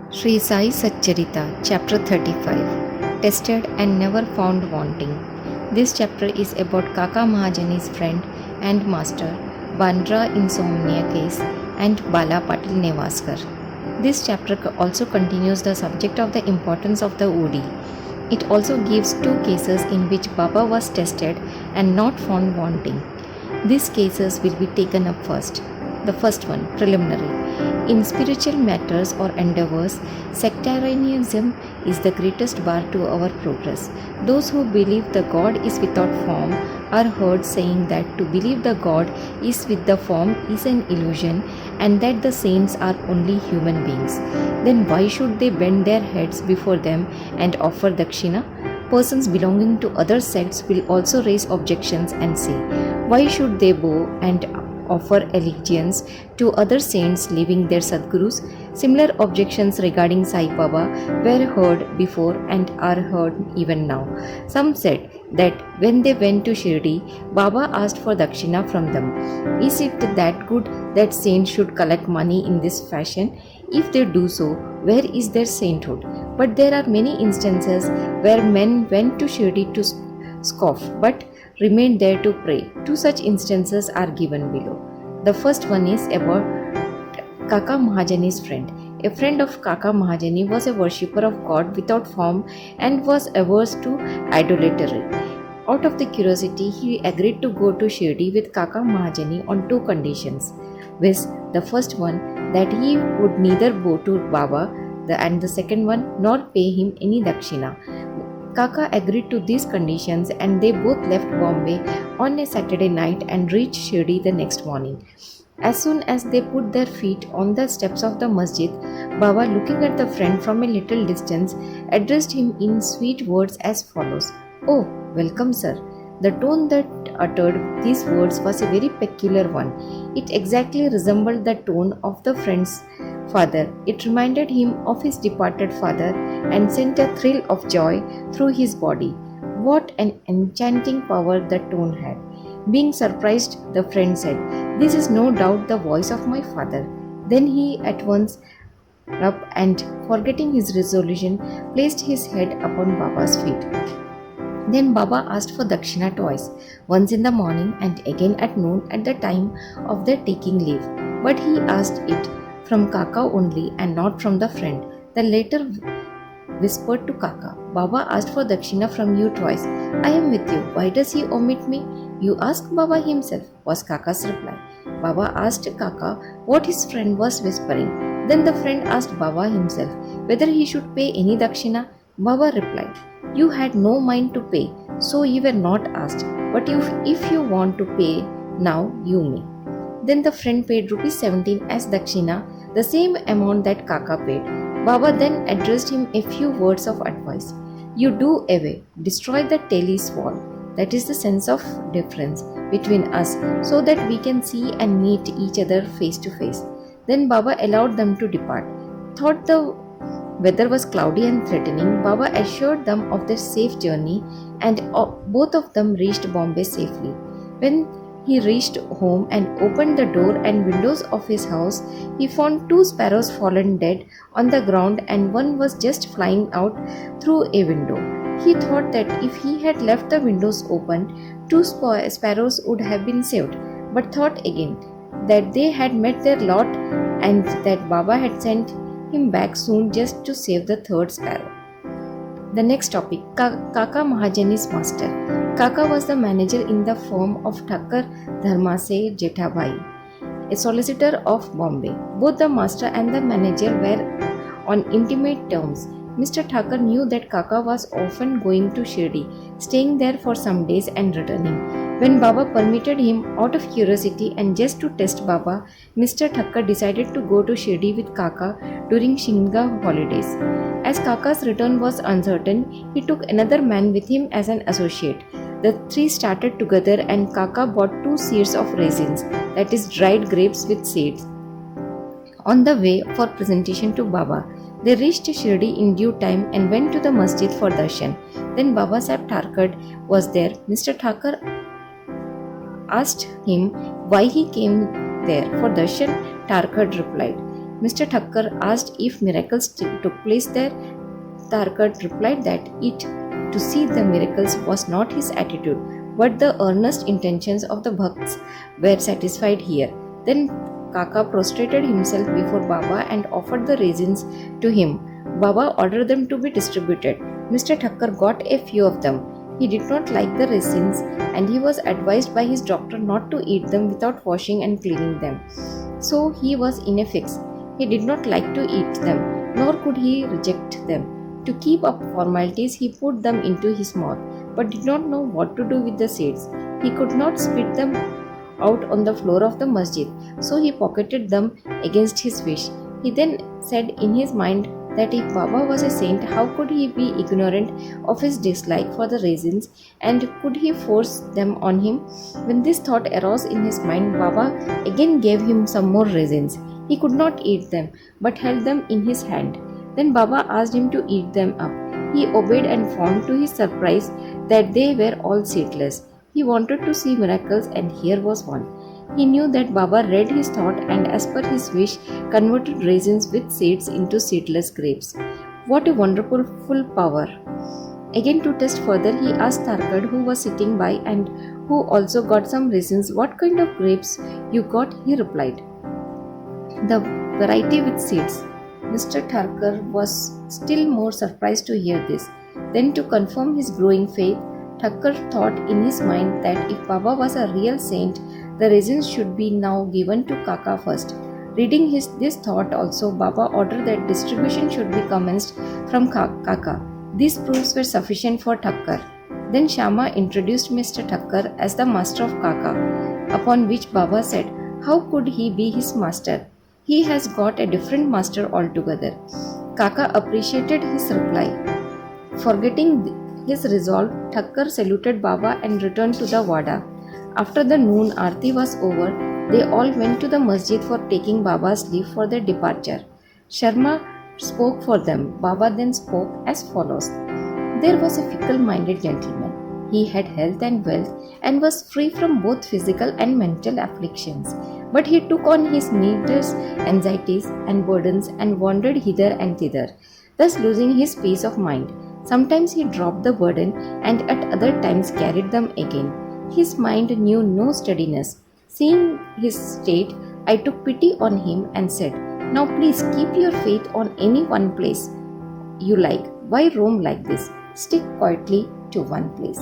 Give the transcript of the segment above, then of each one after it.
Sri Sai Satcharita, Chapter 35, Tested and Never Found Wanting. This chapter is about Kaka Mahajani's friend and master, Bandra Insomnia case, and Bala Patil Nevaskar. This chapter also continues the subject of the importance of the Odi. It also gives two cases in which Baba was tested and not found wanting. These cases will be taken up first. The first one, preliminary. In spiritual matters or endeavors, sectarianism is the greatest bar to our progress. Those who believe the God is without form are heard saying that to believe the God is with the form is an illusion and that the saints are only human beings. Then why should they bend their heads before them and offer dakshina? Persons belonging to other sects will also raise objections and say, why should they bow and offer allegiance to other saints leaving their Sadgurus? Similar objections regarding Sai Baba were heard before and are heard even now. Some said that when they went to Shirdi, Baba asked for dakshina from them. Is it that good that saints should collect money in this fashion? If they do so, where is their sainthood? But there are many instances where men went to Shirdi to scoff but remained there to pray. Two such instances are given below. The first one is about Kaka Mahajani's friend. A friend of Kaka Mahajani was a worshipper of God without form and was averse to idolatry. Out of the curiosity, he agreed to go to Shirdi with Kaka Mahajani on two conditions. Viz, the first one, that he would neither bow to Baba, and the second one, nor pay him any dakshina. Kaka agreed to these conditions and they both left Bombay on a Saturday night and reached Shirdi the next morning. As soon as they put their feet on the steps of the masjid, Baba, looking at the friend from a little distance, addressed him in sweet words as follows: "Oh, welcome, sir." The tone that uttered these words was a very peculiar one. It exactly resembled the tone of the friend's father. It reminded him of his departed father and sent a thrill of joy through his body. What an enchanting power the tone had. Being surprised, the friend said, "This is no doubt the voice of my father." Then he at once up and, forgetting his resolution, placed his head upon Baba's feet. Then Baba asked for dakshina twice, once in the morning and again at noon at the time of their taking leave. But he asked it from Kaka only and not from the friend. The latter whispered to Kaka, "Baba asked for dakshina from you twice. I am with you. Why does he omit me?" "You ask Baba himself," was Kaka's reply. Baba asked Kaka what his friend was whispering. Then the friend asked Baba himself whether he should pay any dakshina. Baba replied, "You had no mind to pay, so you were not asked. But if you want to pay, now you may." Then the friend paid rupees 17 as dakshina, the same amount that Kaka paid. Baba then addressed him a few words of advice. "You do away, destroy the Telis wall, that is the sense of difference between us, so that we can see and meet each other face to face." Then Baba allowed them to depart. Thought the weather was cloudy and threatening, Baba assured them of their safe journey and both of them reached Bombay safely. When he reached home and opened the door and windows of his house, he found two sparrows fallen dead on the ground and one was just flying out through a window. He thought that if he had left the windows open, two sparrows would have been saved, but thought again that they had met their lot and that Baba had sent him back soon just to save the third sparrow. The next topic, Kaka Mahajani's master. Kaka was the manager in the firm of Thakkar Dharmase Jethabhai, a solicitor of Bombay. Both the master and the manager were on intimate terms. Mr. Thakkar knew that Kaka was often going to Shirdi, staying there for some days and returning. When Baba permitted him out of curiosity and just to test Baba, Mr. Thakkar decided to go to Shirdi with Kaka during Shinga holidays. As Kaka's return was uncertain, he took another man with him as an associate. The three started together and Kaka bought 2 seers of raisins, that is dried grapes with seeds, on the way for presentation to Baba. They reached Shirdi in due time and went to the masjid for darshan. Then Baba Sahib Thakkar was there. Mr. Thakkar asked him why he came there for darshan. Thakkar replied, Mr. Thakkar asked if miracles took place there. Tarkat replied that to see the miracles was not his attitude, but the earnest intentions of the bhakts were satisfied here. Then Kaka prostrated himself before Baba and offered the raisins to him. Baba ordered them to be distributed. Mr. Thakkar got a few of them. He did not like the raisins and he was advised by his doctor not to eat them without washing and cleaning them. So he was in a fix. He did not like to eat them, nor could he reject them. To keep up formalities, he put them into his mouth, but did not know what to do with the seeds. He could not spit them out on the floor of the masjid, so he pocketed them against his wish. He then said in his mind that if Baba was a saint, how could he be ignorant of his dislike for the raisins, and could he force them on him? When this thought arose in his mind, Baba again gave him some more raisins. He could not eat them, but held them in his hand. Then Baba asked him to eat them up. He obeyed and found to his surprise that they were all seedless. He wanted to see miracles, and here was one. He knew that Baba read his thought and, as per his wish, converted raisins with seeds into seedless grapes. What a wonderful power! Again, to test further, he asked Tarkad, who was sitting by and who also got some raisins, what kind of grapes you got. He replied, the variety with seeds. Mr. Thakkar was still more surprised to hear this. Then, to confirm his growing faith, Thakkar thought in his mind that if Baba was a real saint, the raisins should be now given to Kaka first. Reading this thought also, Baba ordered that distribution should be commenced from Kaka. These proofs were sufficient for Thakkar. Then Shama introduced Mr. Thakkar as the master of Kaka, upon which Baba said, how could he be his master? He has got a different master altogether. Kaka appreciated his reply. Forgetting his resolve, Thakkar saluted Baba and returned to the Wada. After the noon Aarti was over, they all went to the masjid for taking Baba's leave for their departure. Sharma spoke for them. Baba then spoke as follows. There was a fickle-minded gentleman. He had health and wealth and was free from both physical and mental afflictions. But he took on his needless anxieties and burdens and wandered hither and thither, thus losing his peace of mind. Sometimes he dropped the burden and at other times carried them again. His mind knew no steadiness. Seeing his state, I took pity on him and said, now please keep your faith on any one place you like. Why roam like this? Stick quietly to one place.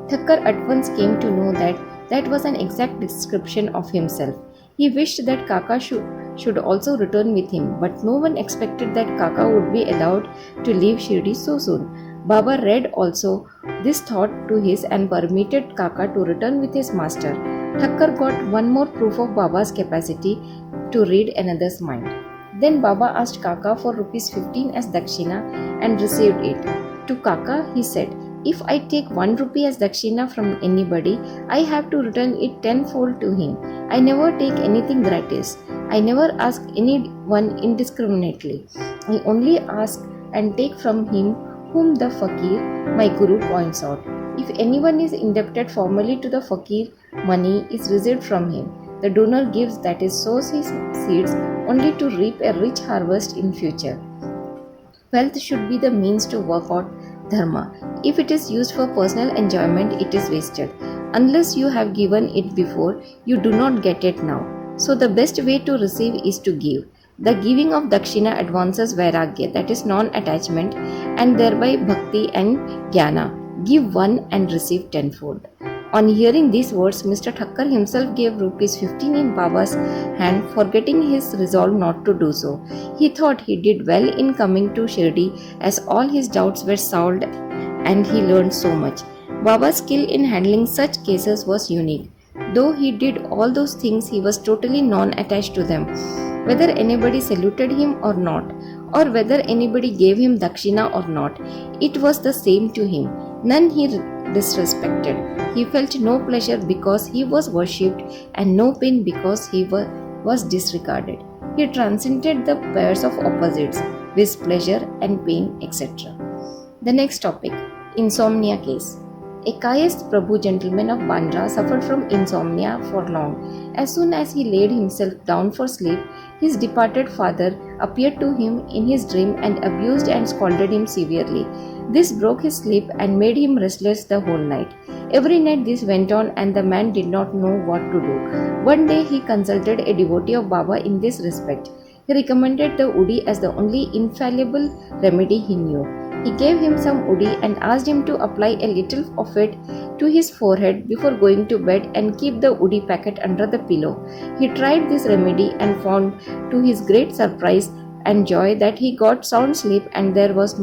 Thakkar at once came to know that was an exact description of himself. He wished that Kaka should also return with him, but no one expected that Kaka would be allowed to leave Shirdi so soon. Baba read also this thought to his and permitted Kaka to return with his master. Thakkar got one more proof of Baba's capacity to read another's mind. Then Baba asked Kaka for rupees 15 as dakshina and received it. To Kaka he said, if I take 1 rupee as dakshina from anybody, I have to return it tenfold to him. I never take anything gratis. I never ask anyone indiscriminately. I only ask and take from him whom the fakir, my guru, points out. If anyone is indebted formally to the fakir, money is received from him. The donor gives, that is, sows his seeds only to reap a rich harvest in future. Wealth should be the means to work out dharma. If it is used for personal enjoyment, it is wasted. Unless you have given it before, you do not get it now. So the best way to receive is to give. The giving of dakshina advances vairagya, that is non-attachment, and thereby bhakti and jnana. Give one and receive tenfold. On hearing these words, Mr. Thakkar himself gave rupees 15 in Baba's hand, forgetting his resolve not to do so. He thought he did well in coming to Shirdi, as all his doubts were solved and he learned so much. Baba's skill in handling such cases was unique. Though he did all those things, he was totally non-attached to them. Whether anybody saluted him or not, or whether anybody gave him dakshina or not, it was the same to him. None he disrespected. He felt no pleasure because he was worshipped and no pain because he was disregarded. He transcended the pairs of opposites, viz. Pleasure and pain, etc. The next topic, insomnia case. A Kayast Prabhu gentleman of Bandra suffered from insomnia for long. As soon as he laid himself down for sleep, his departed father appeared to him in his dream and abused and scolded him severely. This broke his sleep and made him restless the whole night. Every night this went on and the man did not know what to do. One day he consulted a devotee of Baba in this respect. He recommended the Udi as the only infallible remedy he knew. He gave him some Udi and asked him to apply a little of it to his forehead before going to bed and keep the Udi packet under the pillow. He tried this remedy and found to his great surprise and joy that he got sound sleep and there was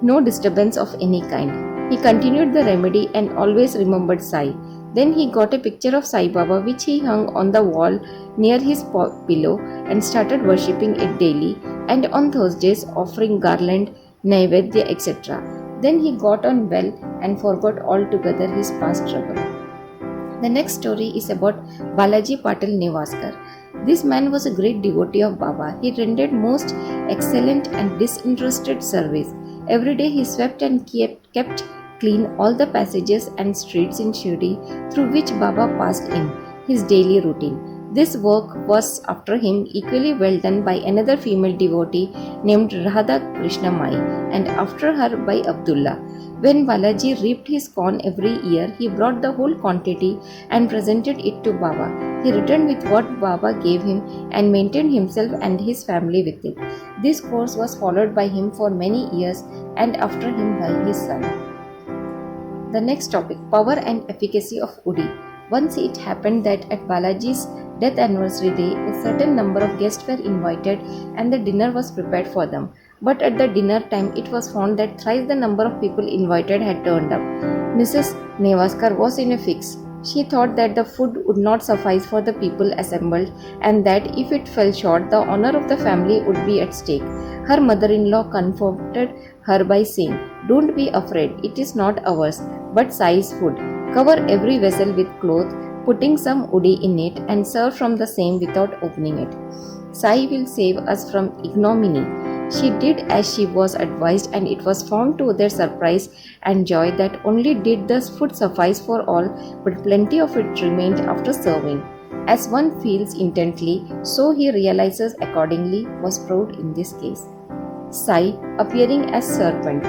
no disturbance of any kind. He continued the remedy and always remembered Sai. Then he got a picture of Sai Baba which he hung on the wall near his pillow and started worshipping it daily and on Thursdays offering garland, naivedya, etc. Then he got on well and forgot altogether his past trouble. The next story is about Balaji Patil Nevaskar. This man was a great devotee of Baba. He rendered most excellent and disinterested service. Every day he swept and kept clean all the passages and streets in Shirdi through which Baba passed in, his daily routine. This work was after him equally well done by another female devotee named Radha Krishna Mai and after her by Abdullah. When Balaji reaped his corn every year, he brought the whole quantity and presented it to Baba. He returned with what Baba gave him and maintained himself and his family with it. This course was followed by him for many years and after him by his son. The next topic, power and efficacy of Udi. Once it happened that at Balaji's death anniversary day, a certain number of guests were invited and the dinner was prepared for them. But at the dinner time, it was found that thrice the number of people invited had turned up. Mrs. Nevaskar was in a fix. She thought that the food would not suffice for the people assembled and that if it fell short, the honor of the family would be at stake. Her mother-in-law comforted her by saying, "Don't be afraid, it is not ours, but Sai's food. Cover every vessel with cloth, putting some udi in it and serve from the same without opening it. Sai will save us from ignominy." She did as she was advised and it was found to their surprise and joy that only did the food suffice for all, but plenty of it remained after serving. As one feels intently, so he realizes accordingly was proved in this case. Sai appearing as serpent.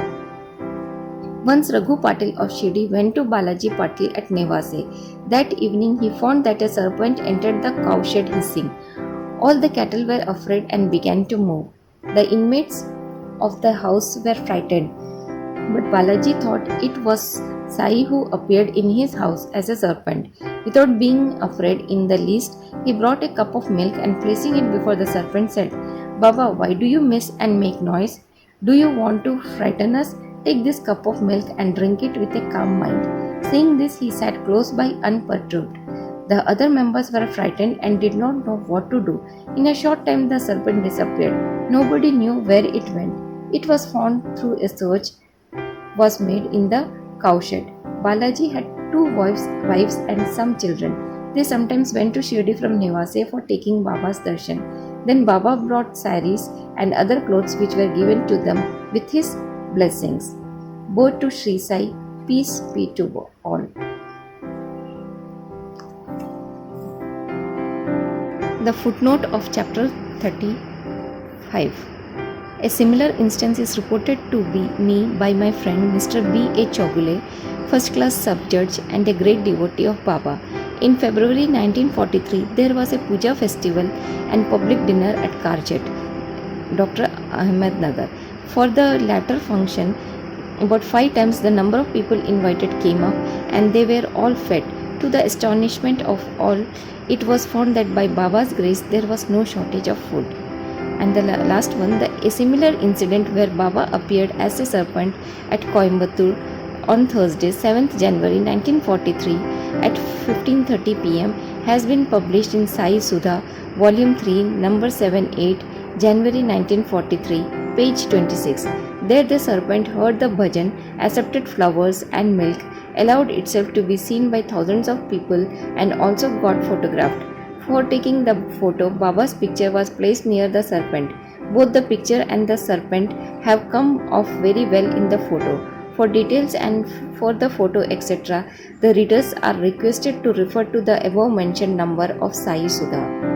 Once Raghu Patil of Shirdi went to Balaji Patil at Nevase. That evening he found that a serpent entered the cowshed hissing. All the cattle were afraid and began to move. The inmates of the house were frightened, but Balaji thought it was Sai who appeared in his house as a serpent. Without being afraid in the least, he brought a cup of milk and placing it before the serpent said, "Baba, why do you miss and make noise? Do you want to frighten us? Take this cup of milk and drink it with a calm mind." Saying this, he sat close by unperturbed. The other members were frightened and did not know what to do. In a short time, the serpent disappeared. Nobody knew where it went. It was found through a search was made in the cowshed. Balaji had two wives and some children. They sometimes went to Shirdi from Nevase for taking Baba's darshan. Then Baba brought saris and other clothes which were given to them with his blessings. Both to Sri Sai, peace be to all. The footnote of chapter 35. A similar instance is reported to me by my friend Mr. B. A. Chogule, first class sub-judge and a great devotee of Baba. In February 1943, there was a puja festival and public dinner at Karjat, Dr. Ahmednagar. For the latter function, about 5 times the number of people invited came up and they were all fed. To the astonishment of all, it was found that by Baba's grace there was no shortage of food. And the last one, a similar incident where Baba appeared as a serpent at Coimbatore on Thursday, 7th January 1943 at 15:30 pm has been published in Sai Sudha, Volume 3, Number 78, January 1943, page 26. There the serpent heard the bhajan, accepted flowers and milk, allowed itself to be seen by thousands of people and also got photographed. For taking the photo, Baba's picture was placed near the serpent. Both the picture and the serpent have come off very well in the photo. For details and for the photo etc., the readers are requested to refer to the above mentioned number of Sai Sudha.